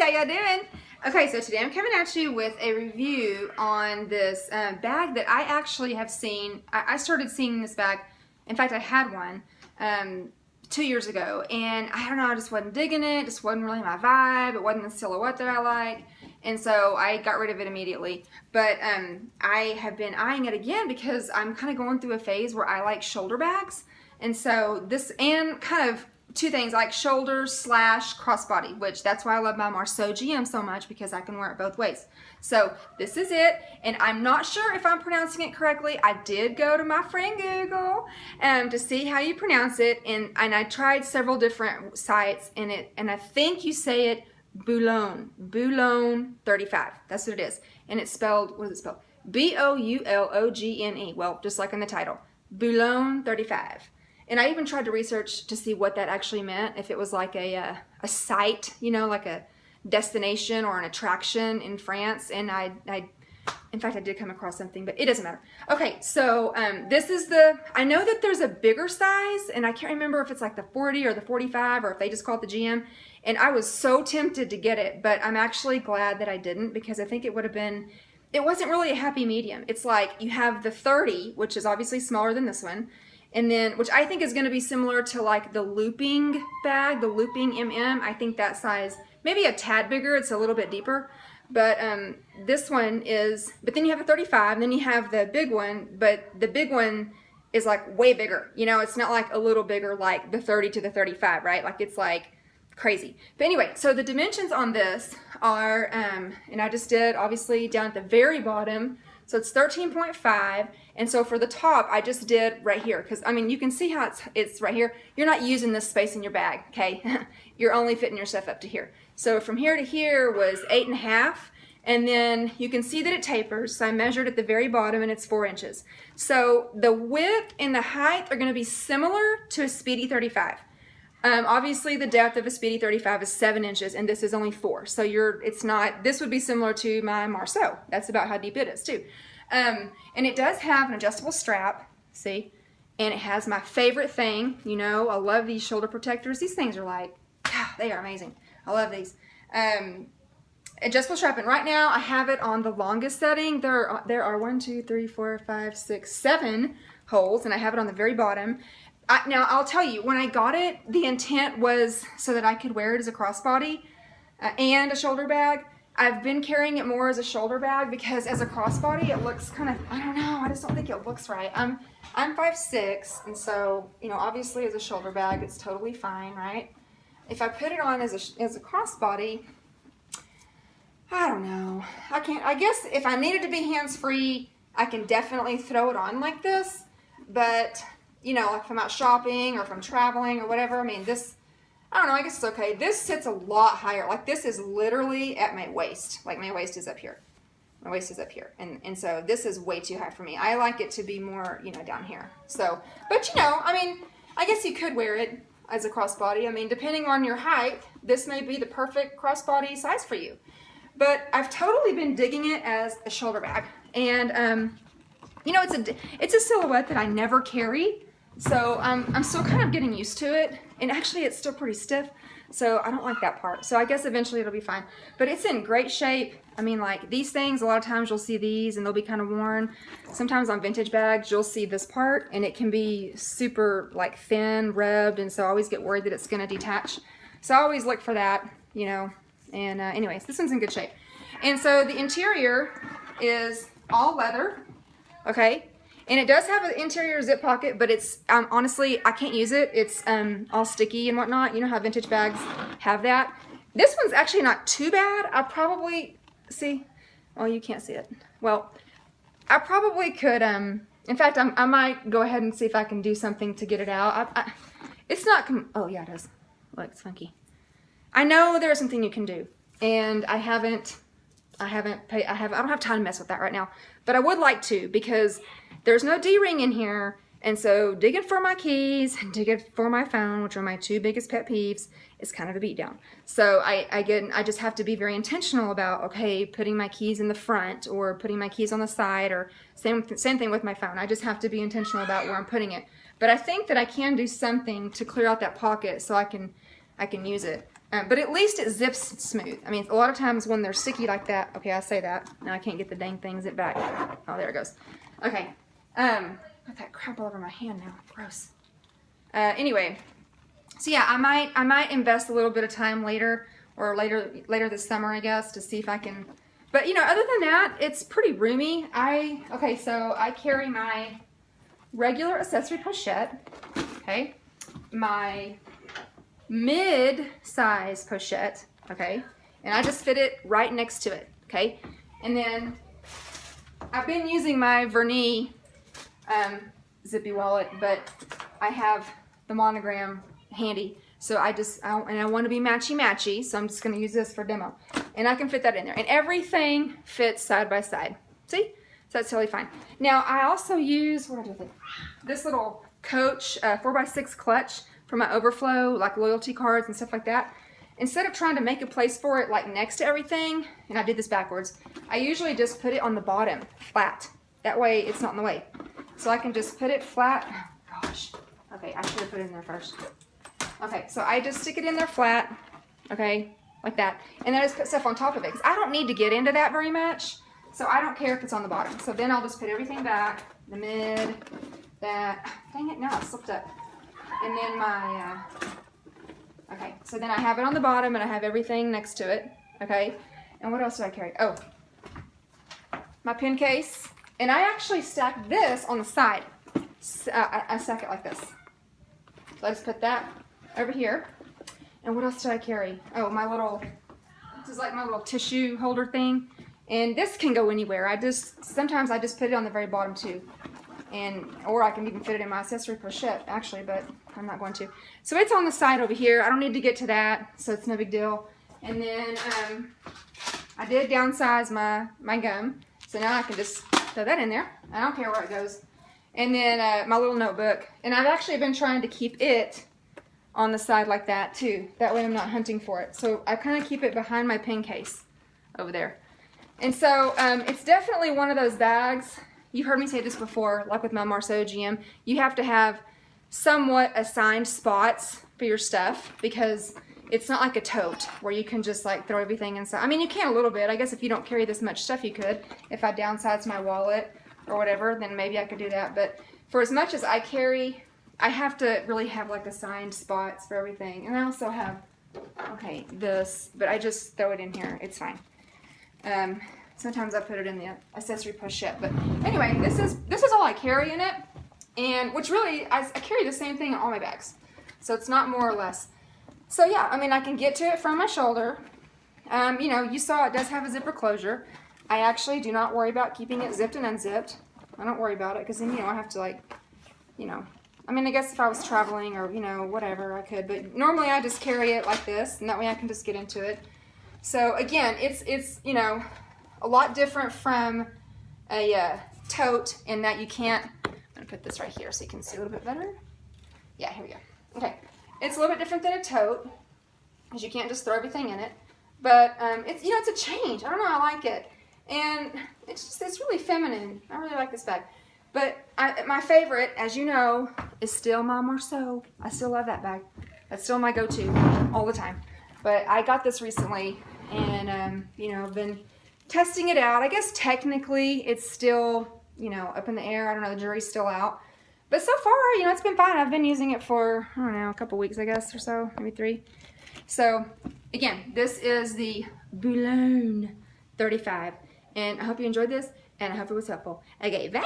how y'all doing? Okay, so today I'm coming at you with a review on this bag that I actually have seen. I started seeing this bag. In fact, I had one 2 years ago, and I don't know, I just wasn't digging it. Just wasn't really my vibe. It wasn't the silhouette that I like, and so I got rid of it immediately. But I have been eyeing it again because I'm kind of going through a phase where I like shoulder bags, and so this, and kind of two things, like shoulder / crossbody, which that's why I love my Marceau GM so much, because I can wear it both ways. So this is it, and I'm not sure if I'm pronouncing it correctly. I did go to my friend Google to see how you pronounce it, and I tried several different sites, and I think you say it Boulogne 35. That's what it is, and it's spelled, what is it spelled? Boulogne. Well, just like in the title, Boulogne 35. And I even tried to research to see what that actually meant, if it was like a site, you know, like a destination or an attraction in France. And in fact, I did come across something, but it doesn't matter. Okay, so this is I know that there's a bigger size, and I can't remember if it's like the 40 or the 45, or if they just call it the GM. And I was so tempted to get it, but I'm actually glad that I didn't, because I think it would have been, it wasn't really a happy medium. It's like you have the 30, which is obviously smaller than this one. And then, which I think is going to be similar to like the looping bag, the looping MM. I think that size, maybe a tad bigger. It's a little bit deeper. But this one is, but then you have a 35, and then you have the big one, but the big one is like way bigger. You know, it's not like a little bigger like the 30 to the 35, right? Like it's like crazy. But anyway, so the dimensions on this are, and I just did obviously down at the very bottom. So it's 13.5, and so for the top, I just did right here, because, I mean, you can see how it's right here. You're not using this space in your bag, okay? You're only fitting your stuff up to here. So from here to here was 8.5, and then you can see that it tapers, so I measured at the very bottom, and it's 4 inches. So the width and the height are going to be similar to a Speedy 35. Obviously, the depth of a Speedy 35 is 7 inches, and this is only 4. So it's not, this would be similar to my Marceau. That's about how deep it is, too. And it does have an adjustable strap, see? And it has my favorite thing. You know, I love these shoulder protectors. These things are like, God, they are amazing. I love these. Adjustable strap, and right now I have it on the longest setting. There are 1, 2, 3, 4, 5, 6, 7 holes, and I have it on the very bottom. Now, I'll tell you, when I got it, the intent was so that I could wear it as a crossbody and a shoulder bag. I've been carrying it more as a shoulder bag, because as a crossbody, it looks kind of, I don't know, I just don't think it looks right. I'm 5'6", and so, you know, obviously as a shoulder bag, it's totally fine, right? If I put it on as a crossbody, I don't know. I guess if I needed to be hands-free, I can definitely throw it on like this, but you know, like if I'm out shopping or if I'm traveling or whatever, I mean, this, I don't know, I guess it's okay. This sits a lot higher. Like this is literally at my waist. Like my waist is up here. My waist is up here. And so this is way too high for me. I like it to be more, you know, down here. So, but you know, I mean, I guess you could wear it as a crossbody. I mean, depending on your height, this may be the perfect crossbody size for you. But I've totally been digging it as a shoulder bag. And, you know, it's a silhouette that I never carry. So I'm still kind of getting used to it, and actually it's still pretty stiff, so I don't like that part. So I guess eventually it'll be fine. But it's in great shape. I mean, like these things, a lot of times you'll see these and they'll be kind of worn. Sometimes on vintage bags you'll see this part, and it can be super like thin, rubbed, and so I always get worried that it's going to detach. So I always look for that, you know. And anyways, this one's in good shape. And so the interior is all leather, okay? And it does have an interior zip pocket, but it's, honestly, I can't use it. It's all sticky and whatnot. You know how vintage bags have that? This one's actually not too bad. I probably, see? Oh, you can't see it. Well, I probably could, in fact, I might go ahead and see if I can do something to get it out. It's not, oh yeah, it does. Look, it's funky. I know there's something you can do, and I don't have time to mess with that right now, but I would like to, because there's no D-ring in here, and so digging for my keys and digging for my phone, which are my 2 biggest pet peeves, is kind of a beatdown. So I just have to be very intentional about, okay, putting my keys in the front or putting my keys on the side, or same thing with my phone. I just have to be intentional about where I'm putting it. But I think that I can do something to clear out that pocket so I can I can use it. But at least it zips smooth. I mean, a lot of times when they're sticky like that, okay, I say that. Now I can't get the dang thing zipped back. Oh, there it goes. Okay. Got that crap all over my hand now. Gross. Anyway, so yeah, I might invest a little bit of time later, or later this summer, I guess, to see if I can. But you know, other than that, it's pretty roomy. Okay, so I carry my regular accessory pochette. Okay, my mid-size pochette, okay, and I just fit it right next to it, okay, and then I've been using my Vernis zippy wallet, but I have the monogram handy, so I want to be matchy-matchy, so I'm just going to use this for demo, and I can fit that in there, and everything fits side by side, see, so that's totally fine. Now, I also use, what do I do with it? This little Coach 4x6 clutch for my overflow, like loyalty cards and stuff like that. Instead of trying to make a place for it like next to everything, and I did this backwards, I usually just put it on the bottom, flat. That way it's not in the way. So I can just put it flat. Oh, gosh. Okay, I should have put it in there first. Okay, so I just stick it in there flat, okay, like that. And then I just put stuff on top of it, because I don't need to get into that very much, so I don't care if it's on the bottom. So then I'll just put everything back, the mid, that, dang it, now it slipped up. And then my, okay, so then I have it on the bottom and I have everything next to it, okay? And what else do I carry? Oh, my pen case. And I actually stack this on the side. I stack it like this. So I just put that over here. And what else do I carry? Oh, this is like my little tissue holder thing. And this can go anywhere. Sometimes I just put it on the very bottom too. Or I can even fit it in my accessory pochette, actually, but I'm not going to. So it's on the side over here. I don't need to get to that, so it's no big deal. And then I did downsize my gum, so now I can just throw that in there. I don't care where it goes. And then my little notebook. And I've actually been trying to keep it on the side like that, too. That way I'm not hunting for it. So I kind of keep it behind my pen case over there. And so it's definitely one of those bags. You've heard me say this before, like with my Marceau GM, you have to have somewhat assigned spots for your stuff, because it's not like a tote where you can just like throw everything inside. I mean, you can a little bit. I guess if you don't carry this much stuff, you could. If I downsize my wallet or whatever, then maybe I could do that. But for as much as I carry, I have to really have like assigned spots for everything. And I also have, okay, this, but I just throw it in here. It's fine. Sometimes I put it in the accessory pochette, but anyway, this is all I carry in it, and which really, I carry the same thing in all my bags, so it's not more or less. So yeah, I mean, I can get to it from my shoulder. You know, you saw it does have a zipper closure. I actually do not worry about keeping it zipped and unzipped. I don't worry about it, because then, you know, I have to like, you know, I mean, I guess if I was traveling or, you know, whatever, I could, but normally I just carry it like this, and that way I can just get into it. So again, it's you know, a lot different from a tote in that you can't, I'm going to put this right here so you can see a little bit better. Yeah, here we go. Okay, it's a little bit different than a tote, because you can't just throw everything in it. But it's, you know, it's a change. I don't know, I like it. And it's really feminine. I really like this bag. But my favorite, as you know, is still my Marceau. I still love that bag. That's still my go-to all the time. But I got this recently, and you know, I've been testing it out. I guess technically it's still, you know, up in the air. I don't know, the jury's still out. But so far, you know, it's been fine. I've been using it for, I don't know, a couple weeks, I guess, or so, maybe 3. So, again, this is the Boulogne 35. And I hope you enjoyed this, and I hope it was helpful. Okay, bye!